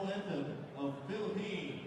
national anthem of Philippines.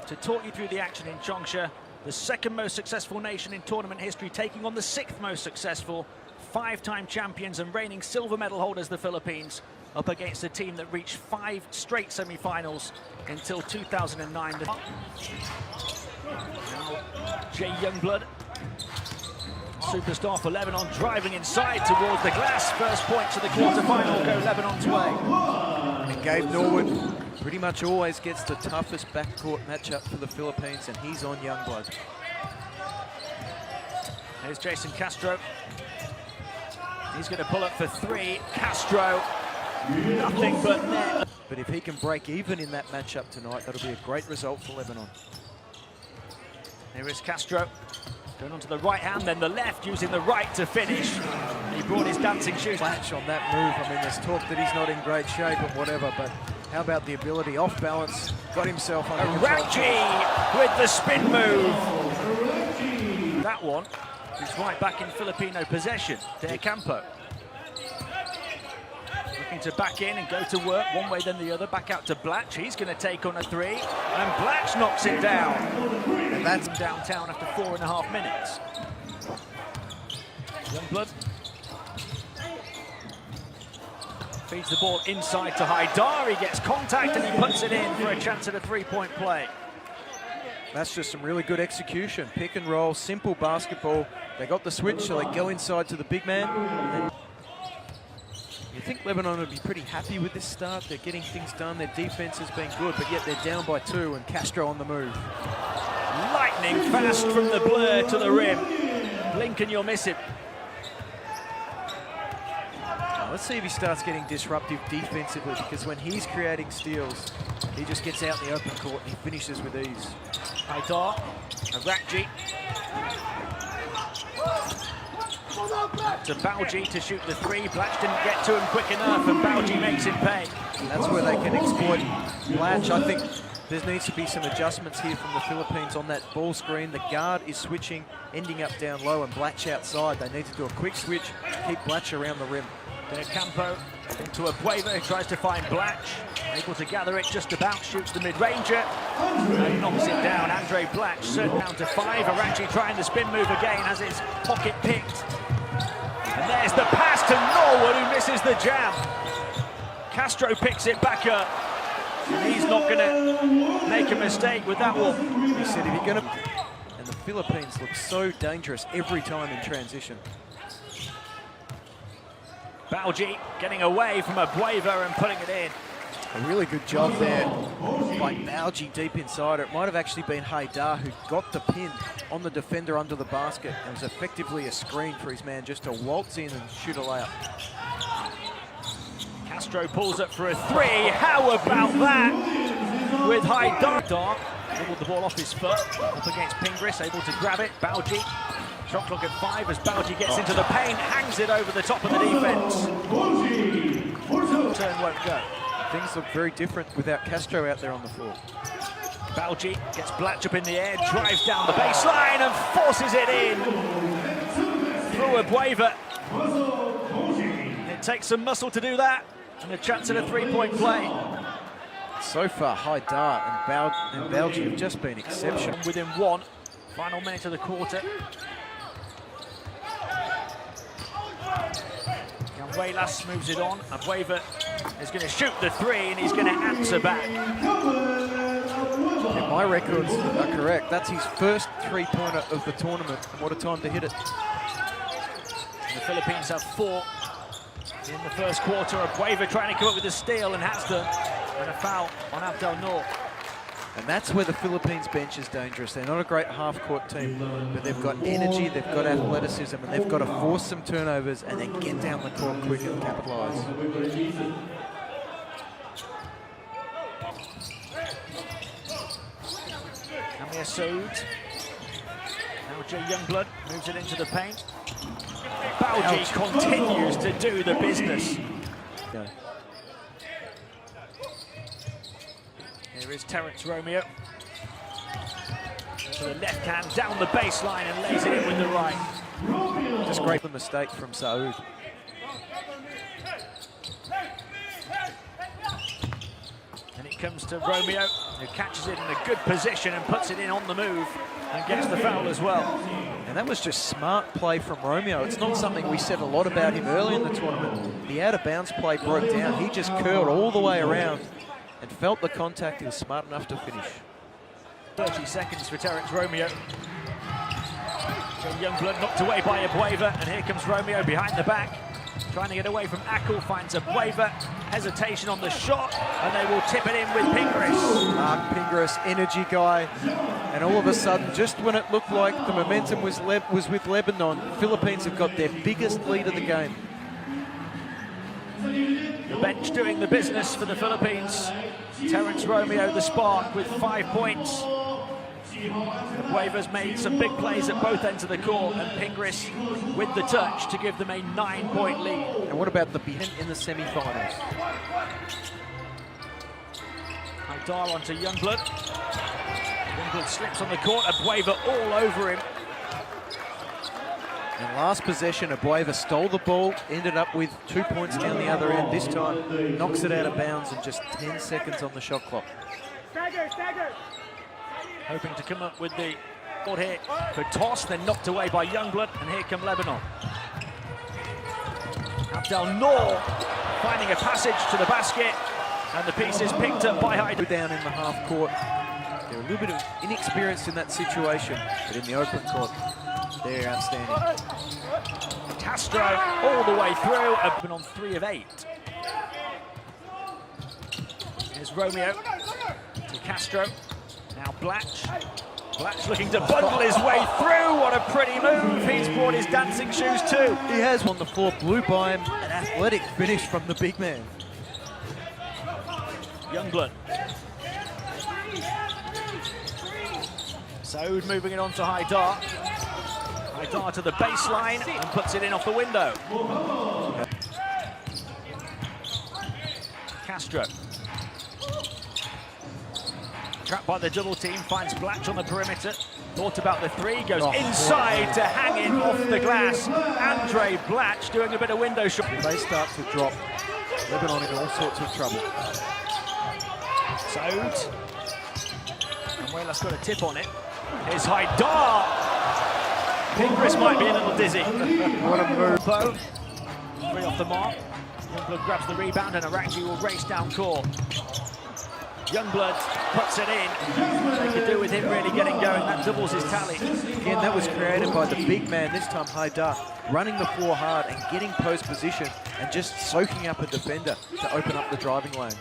To talk you through the action in Changsha, the second most successful nation in tournament history, taking on the sixth most successful, five-time champions and reigning silver medal holders, the Philippines, up against a team that reached 5 straight semi-finals until 2009. Now, Jay Youngblood, superstar for Lebanon, driving inside towards the glass. First points of the quarter-final go Lebanon's way. And Gabe Norwood pretty much always gets the toughest backcourt matchup for the Philippines, and he's on Youngblood. Here's Jason Castro. He's going to pull up for 3. Castro, nothing but net. But if he can break even in that matchup tonight, that'll be a great result for Lebanon. Here is Castro, going onto the right hand, then the left, using the right to finish. He brought his dancing shoes. Flash on that move. I mean, there's talk that he's not in great shape and whatever, but how about the ability off balance? Got himself under control. Aracci with the spin move. That one is right back in Filipino possession. De Campo looking to back in and go to work one way then the other. Back out to Blatch. He's going to take on a 3, and Blatch knocks it down. And that's downtown after 4.5 minutes. Youngblood feeds the ball inside to Haidar. He gets contact and he puts it in for a chance at a 3-point play. That's just some really good execution. Pick and roll, simple basketball. They got the switch, so they go inside to the big man. And you think Lebanon would be pretty happy with this start. They're getting things done. Their defense has been good, but yet they're down by 2, and Castro on the move. Lightning fast from the blur to the rim. Blink and you'll miss him. Let's see if he starts getting disruptive defensively, because when he's creating steals, he just gets out in the open court and he finishes with ease. Haidar, Aracci. Back to Bauji to shoot the 3. Blatch didn't get to him quick enough, and Bauji makes him pay. And that's where they can exploit Blatch. I think there needs to be some adjustments here from the Philippines on that ball screen. The guard is switching, ending up down low, and Blatch outside. They need to do a quick switch, keep Blatch around the rim. De Campo into a Bueva, who tries to find Blatch. Able to gather it just about, shoots the mid-ranger and knocks it down. Andre Blatch certainly down to 5. Aracci trying the spin move again, has his pocket picked. And there's the pass to Norwood, who misses the jam. Castro picks it back up. And he's not going to make a mistake with that one. He said if you're going to... And the Philippines look so dangerous every time in transition. Bauji getting away from a Bueva and putting it in. A really good job there by Bauji deep inside. It might have actually been Haidar who got the pin on the defender under the basket. It was effectively a screen for his man just to waltz in and shoot a layup. Castro pulls up for a 3. How about that? With Haidar. Dribbled the ball off his foot. Up against Pingris, able to grab it. Bauji. Shot clock at 5 as Bauji gets into the paint, hangs it over the top of the defense. Turn won't go. Things look very different without Castro out there on the floor. Bauji gets Blatch up in the air, drives down the baseline and forces it in. Through a Bueva. It takes some muscle to do that, and a chance at a 3-point play. So far, Haidar and Bauji have just been exceptional. Within 1, final minute of the quarter. Gilas moves it on, and Bueva is going to shoot the 3, and he's going to answer back. If my records are correct, that's his first 3-pointer of the tournament, and what a time to hit it. The Philippines have 4 In the first quarter, Abueva trying to come up with a steal and has done, and a foul on Abdel Noor. And that's where the Philippines bench is dangerous. They're not a great half-court team, but they've got energy, they've got athleticism, and they've got to force some turnovers and then get down the court quick and capitalise. Amir Saud. Now Jay Youngblood moves it into the paint. Bauji continues to do the business. Yeah. Here is Terence Romeo. To the left hand, down the baseline and lays it in with the right. Just great the mistake from Saud. And it comes to Romeo, who catches it in a good position and puts it in on the move and gets the foul as well. And that was just smart play from Romeo. It's not something we said a lot about him early in the tournament. The out-of-bounds play broke down. He just curled all the way around and felt the contact. He was smart enough to finish. 30 seconds for Terence Romeo. So Youngblood knocked away by Abueva, and here comes Romeo behind the back. Trying to get away from Ackle, finds Abueva. Hesitation on the shot, and they will tip it in with Pingris. Mark Pingris, energy guy. And all of a sudden, just when it looked like the momentum was with Lebanon, Philippines have got their biggest lead of the game. The bench doing the business for the Philippines. Terence Romeo, the spark, with 5 points. Abueva's made some big plays at both ends of the court, and Pingris with the touch to give them a 9-point lead. And what about the behind in the semi-finals? Haidar onto Youngblood. Youngblood slips on the court, Abueva all over him. And last possession, Abueva stole the ball, ended up with 2 points down the other end. This time, knocks it out of bounds in just 10 seconds on the shot clock. Hoping to come up with the board here for toss, then knocked away by Youngblood, and here come Lebanon. Abdel Noor finding a passage to the basket, and the piece is picked up by Haidar. Down in the half court. They're a little bit inexperienced in that situation, but in the open court, they're outstanding. Castro all the way through, open on 3 of 8. Here's Romeo to Castro. Now Blatch. Blatch looking to bundle his way through. What a pretty move. He's brought his dancing shoes too. He has on the floor, blew by him. An athletic finish from the big man. Youngblood. Saud moving it on to Haidar. Haidar to the baseline and puts it in off the window. Castro. Trapped by the double team, finds Blatch on the perimeter. Thought about the three, goes inside to hang in off the glass. Andre Blatch doing a bit of window shot. If they start to drop, Lebanon in all sorts of trouble. Saud. And Wayla's got a tip on it. Here's Haidar. Pingris might be a little dizzy. What a move. Bo. 3 off the mark. Youngblood grabs the rebound and Arachi will race down court. Youngblood puts it in. They could do with him really getting going. That doubles his tally. Again, that was created by the big man, this time Haidar, running the floor hard and getting post position and just soaking up a defender to open up the driving lane.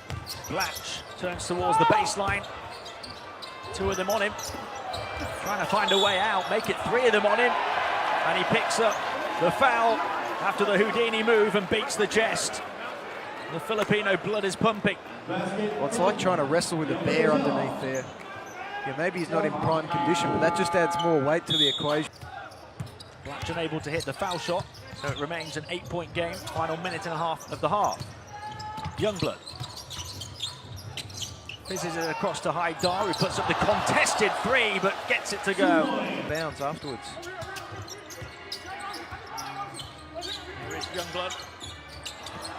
Blatch turns towards the baseline. 2 of them on him. Trying to find a way out, make it 3 of them on him. And he picks up the foul after the Houdini move and beats the chest. The Filipino blood is pumping. Well, it's like trying to wrestle with a bear underneath there. Yeah, maybe he's not in prime condition, but that just adds more weight to the equation. Blatch unable to hit the foul shot, so it remains an 8-point game. Final minute and a half of the half. Youngblood. Fizzes it across to Haidar, who puts up the contested 3, but gets it to go. Bounce afterwards. Here is Youngblood.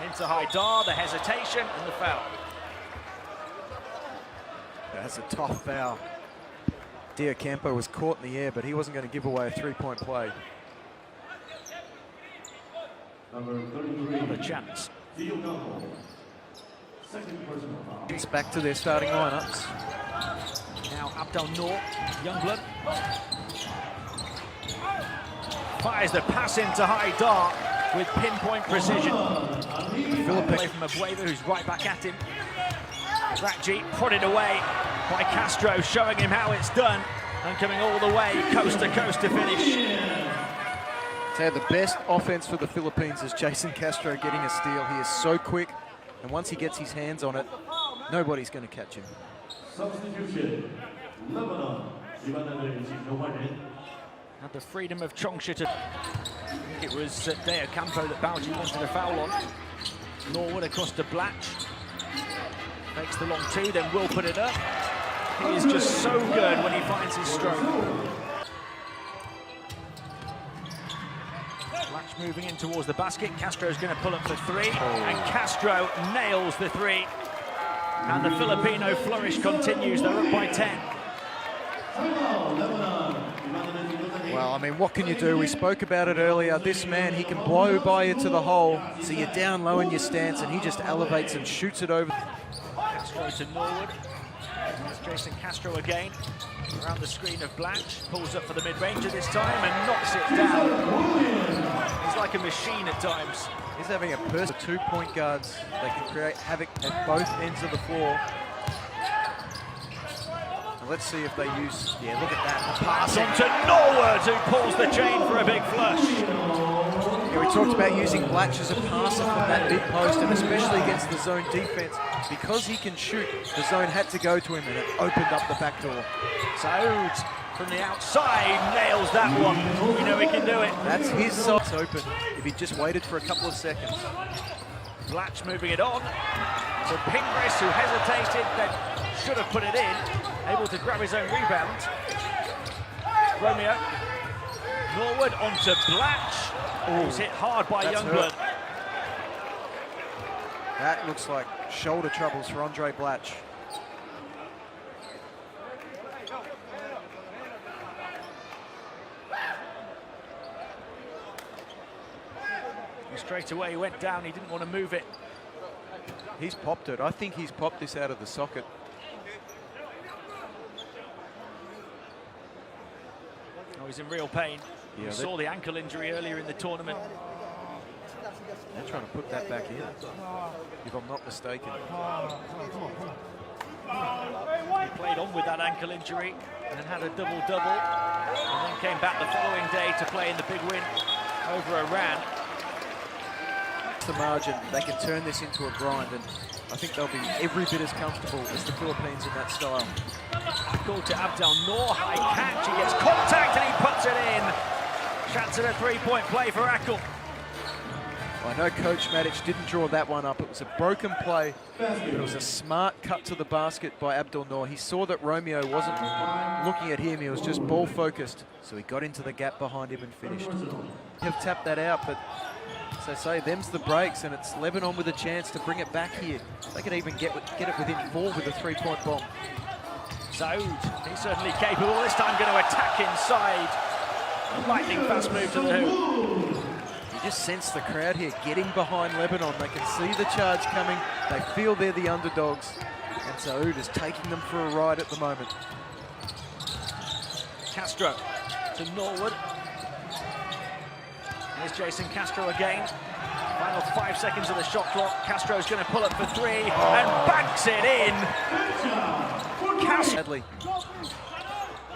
Into Haidar, the hesitation and the foul. That's a tough foul. Diocampo was caught in the air, but he wasn't going to give away a 3-point play. Not a chance. It's back to their starting lineups. Now Abdel Noor, Youngblood. Fires the pass into Haidar. with pinpoint precision. Philippines Away from Abueva, who's right back at him. Rakji prodded away by Castro, showing him how it's done, and coming all the way coast to finish. So the best offense for the Philippines is Jason Castro getting a steal. He is so quick, and once he gets his hands on it, nobody's going to catch him. Substitution. Lebanon. Had the freedom of Chongsha to... It was Deo Campo that Bauji wanted a foul on. Norwood across to Blatch. Makes the long two, then will put it up. He is just so good when he finds his stroke. Blatch moving in towards the basket. Castro's going to pull up for three, and Castro nails the three. And the Filipino flourish continues. They're up by 10. Well, I mean, what can you do? We spoke about it earlier. This man, he can blow by you to the hole, so you're down low in your stance, and he just elevates and shoots it over. Castro to Norwood. It's Jason Castro again. Around the screen of Blatch. Pulls up for the mid-ranger this time and knocks it down. He's like a machine at times. He's having a burst of 2 point guards. They can create havoc at both ends of the floor. And let's see if they use, yeah, look at that. The pass On to Norwood, who pulls the chain for a big flush. Yeah, we talked about using Blatch as a passer from that big post, and especially against the zone defense. Because he can shoot, the zone had to go to him, and it opened up the back door. Saud from the outside nails that one. You know he can do it. That's his side. It's open if he just waited for a couple of seconds. Blatch moving it on to Pingris, who hesitated, then should have put it in. Able to grab his own rebound. Romeo. Norwood onto Blatch. Who's hit hard by Youngblood. That looks like shoulder troubles for Andre Blatch. Straight away he went down, he didn't want to move it. He's popped it. I think he's popped this out of the socket. Oh, he's in real pain. Yeah, We saw the ankle injury earlier in the tournament. They're trying to put that back in, if I'm not mistaken. He played on with that ankle injury and had a double-double, and then came back the following day to play in the big win over Iran. The margin, they can turn this into a grind, and I think they'll be every bit as comfortable as the Philippines in that style. Called to Abdel Noor, high catch, he gets contact and he puts it in. Chance at a three-point play for Akil. I know Coach Matic didn't draw that one up. It was a broken play, but it was a smart cut to the basket by Abdel Noor. He saw that Romeo wasn't looking at him, he was just ball focused, so he got into the gap behind him and finished. Have tapped that out, but as I say, them's the breaks, and it's Lebanon with a chance to bring it back here. They could even get it within 4 with a three-point bomb. Saud, he's certainly capable, this time going to attack inside. A lightning fast move to the hoop. You just sense the crowd here getting behind Lebanon. They can see the charge coming. They feel they're the underdogs. And Saud is taking them for a ride at the moment. Castro to Norwood. Here's Jason Castro again. Final 5 seconds of the shot clock. Castro's going to pull up for three and banks it in. Sadly.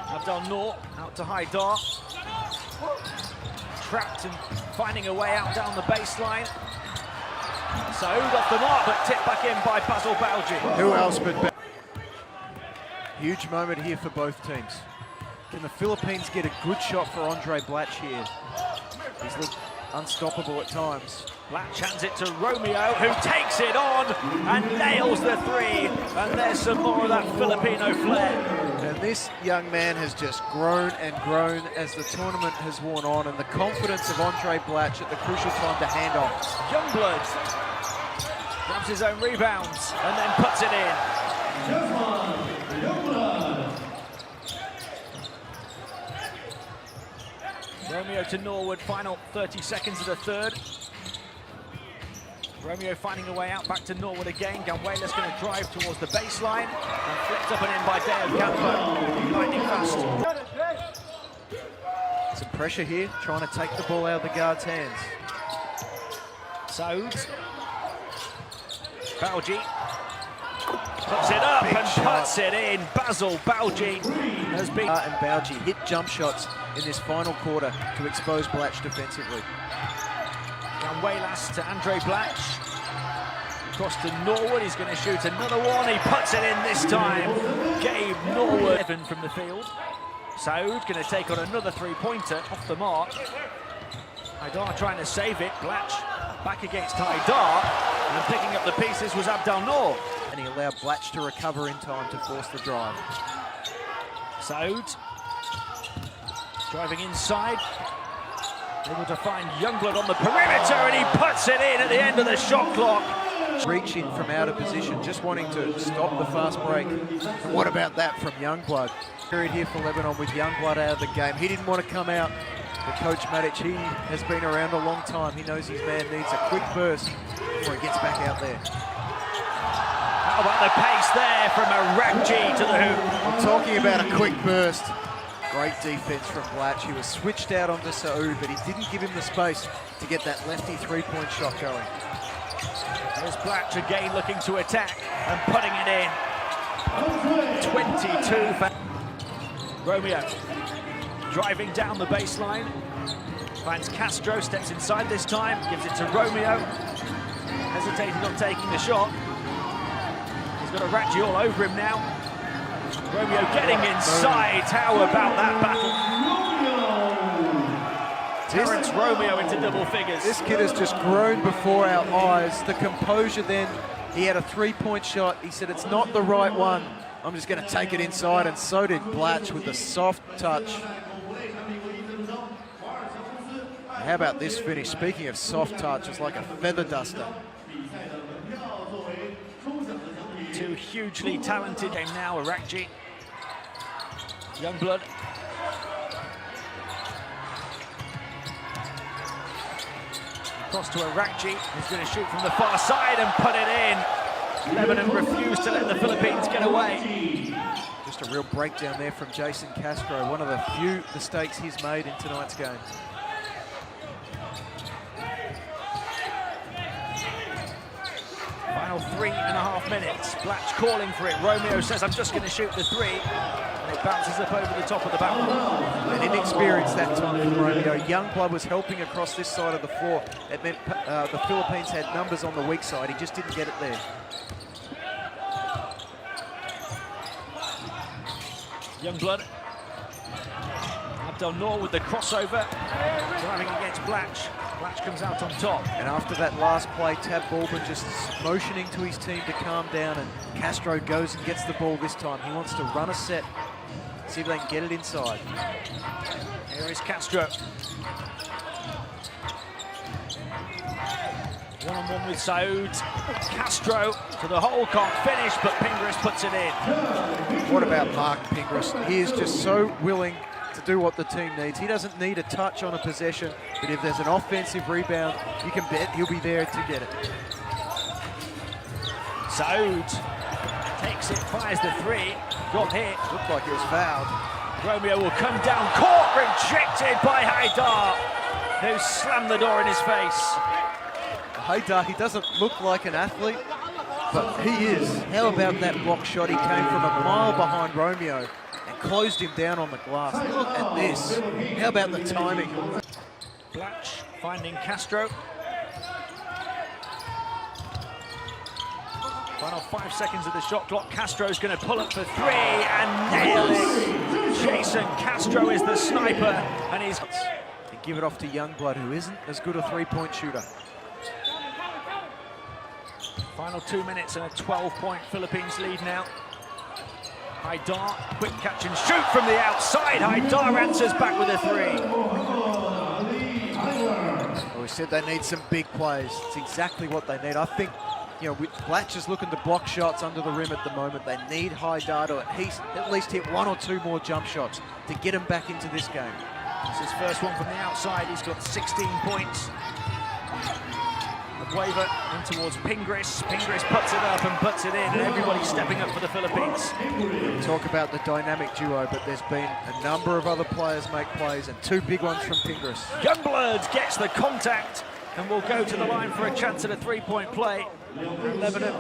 Abdel Noor out to Haidar. Trapped and finding a way out down the baseline. Saud off the mark, but tipped back in by Basil Bauji. Who else but Huge moment here for both teams. Can the Philippines get a good shot for Andre Blatch here? He's looked unstoppable at times. Blatch hands it to Romeo, who takes it on and nails the three. And there's some more of that Filipino flair. And this young man has just grown and grown as the tournament has worn on, and the confidence of Andre Blatch at the crucial time to hand off. Youngblood grabs his own rebounds and then puts it in. Romeo to Norwood, final 30 seconds of the third. Romeo finding a way out, back to Norwood again. Ganwela's going to drive towards the baseline and flipped up and in by Deo Campo. Lightning fast. Some pressure here, trying to take the ball out of the guard's hands. Saud. Bauji puts it up Big and shot. puts it in. Basil Bauji has been... And Bauji hit jump shots in this final quarter to expose Blatch defensively. Gilas to Andre Blatch. Across to Norwood, he's going to shoot another one. He puts it in this time. Gabe Norwood. 7 from the field. Saud going to take on another three-pointer off the mark. Haidar trying to save it. Blatch back against Haidar. And picking up the pieces was Abdel Noor. And he allowed Blatch to recover in time to force the drive. Saud driving inside. Able to find Youngblood on the perimeter, and he puts it in at the end of the shot clock. Reaching from out of position, just wanting to stop the fast break. And what about that from Youngblood? Period here for Lebanon with Youngblood out of the game. He didn't want to come out. But Coach Matic, he has been around a long time. He knows his man needs a quick burst before he gets back out there. How about the pace there from Arakji to the hoop? I'm talking about a quick burst. Great defense from Blatch. He was switched out onto Saud, but he didn't give him the space to get that lefty three-point shot going. There's Blatch again looking to attack and putting it in. 22 for Romeo. Driving down the baseline. Finds Castro, steps inside this time, gives it to Romeo. Hesitated on taking the shot. He's got Arakji all over him now. Romeo getting inside. How about that battle? Terrence Romeo into double figures. This kid has just grown before our eyes. The composure then, he had a three-point shot. He said, it's not the right one. I'm just going to take it inside, and so did Blatch with the soft touch. How about this finish? Speaking of soft touch, it's like a feather duster. Two hugely talented game now, Arakji. Youngblood. Across to Arakji, who's going to shoot from the far side and put it in. Lebanon refused to let the Philippines get away. Just a real breakdown there from Jason Castro, one of the few mistakes he's made in tonight's game. Final 3.5 minutes. Blatch calling for it. Romeo says, I'm just going to shoot the three. And it bounces up over the top of the barrel. An inexperience that time from Romeo. Youngblood was helping across this side of the floor. It meant the Philippines had numbers on the weak side. He just didn't get it there. Youngblood. Abdel Noor with the crossover. Driving against Blatch. Blatch comes out on top. And after that last play, Tab Baldwin just motioning to his team to calm down, and Castro goes and gets the ball this time. He wants to run a set, see if they can get it inside. Here is Castro. One-on-one with Saud. Castro to the hole, can't finish, but Pingris puts it in. What about Mark Pingris? He is just so willing to do what the team needs. He doesn't need a touch on a possession, but if there's an offensive rebound, you can bet he'll be there to get it. Saud takes it, fires the three, got hit. Looked like he was fouled. Romeo will come down court, rejected by Haidar, who slammed the door in his face. Haidar, he doesn't look like an athlete, but he is. How about that block shot? He came from a mile behind Romeo and closed him down on the glass. Look at this. How about the timing? Blatch finding Castro. Final 5 seconds of the shot clock. Castro's going to pull up for three and nail it. Jason Castro is the sniper, and he's... They give it off to Youngblood, who isn't as good a three-point shooter. Final 2 minutes and a 12-point Philippines lead now. Haidar, quick catch and shoot from the outside. Haidar answers back with a three. Well, we said they need some big plays. It's exactly what they need. I think, you know, Blatch is looking to block shots under the rim at the moment. They need Haidar to at least hit one or two more jump shots to get him back into this game. This is his first one from the outside. He's got 16 points. Waiver in towards Pingris. Pingris puts it up and puts it in, and everybody's stepping up for the Philippines. Talk about the dynamic duo, but there's been a number of other players make plays, and two big ones from Pingris. Youngblood gets the contact and will go to the line for a chance at a three-point play. And Lebanon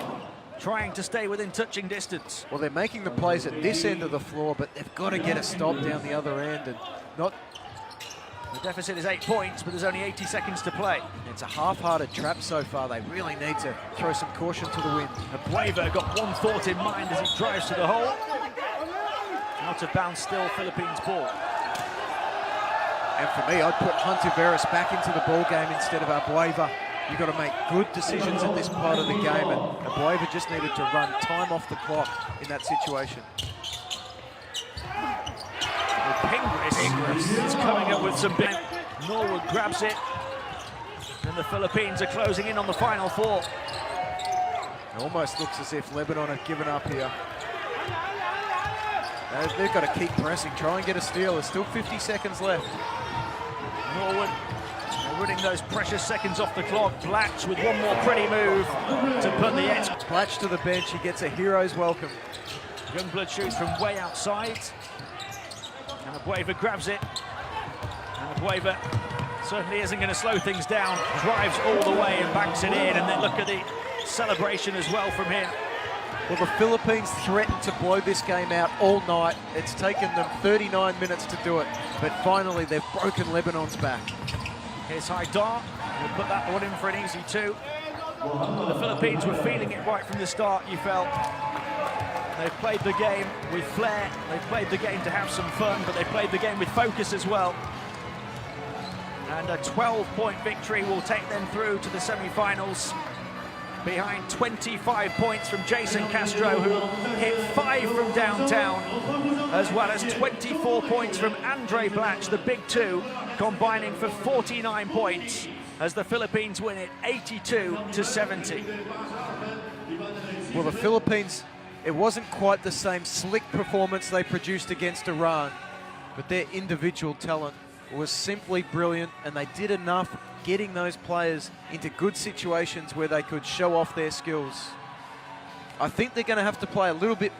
trying to stay within touching distance. Well, they're making the plays at this end of the floor, but they've got to get a stop down the other end and not... The deficit is 8 points, but there's only 80 seconds to play. It's a half-hearted trap so far. They really need to throw some caution to the wind. Abueva got one thought in mind as he drives to the hole. Out of bounds still, Philippines ball. And for me, I'd put Hunter-Veras back into the ball game instead of Abueva. You've got to make good decisions at this part of the game, and Abueva just needed to run time off the clock in that situation. Ingris is coming up with some big... Norwood grabs it, and the Philippines are closing in on the final four. It almost looks as if Lebanon have given up here. They've got to keep pressing, try and get a steal. There's still 50 seconds left. Norwood winning those precious seconds off the clock. Blatch with one more pretty move to put the edge. Blatch to the bench, he gets a hero's welcome. Youngblood shoots from way outside. And Abueva grabs it. And Abueva certainly isn't going to slow things down. Drives all the way and banks it in. And then look at the celebration as well from him. Well, the Philippines threatened to blow this game out all night. It's taken them 39 minutes to do it. But finally, they've broken Lebanon's back. Here's Haidar. We'll put that one in for an easy two. But the Philippines were feeling it right from the start, you felt. They've played the game with flair. They've played the game to have some fun, but they played the game with focus as well. And a 12-point victory will take them through to the semi-finals. Behind 25 points from Jason Castro, who hit 5 from downtown, as well as 24 points from Andre Blatch, the big two, combining for 49 points as the Philippines win it 82-70. Well, the Philippines, it wasn't quite the same slick performance they produced against Iran, but their individual talent was simply brilliant, and they did enough getting those players into good situations where they could show off their skills. I think they're going to have to play a little bit better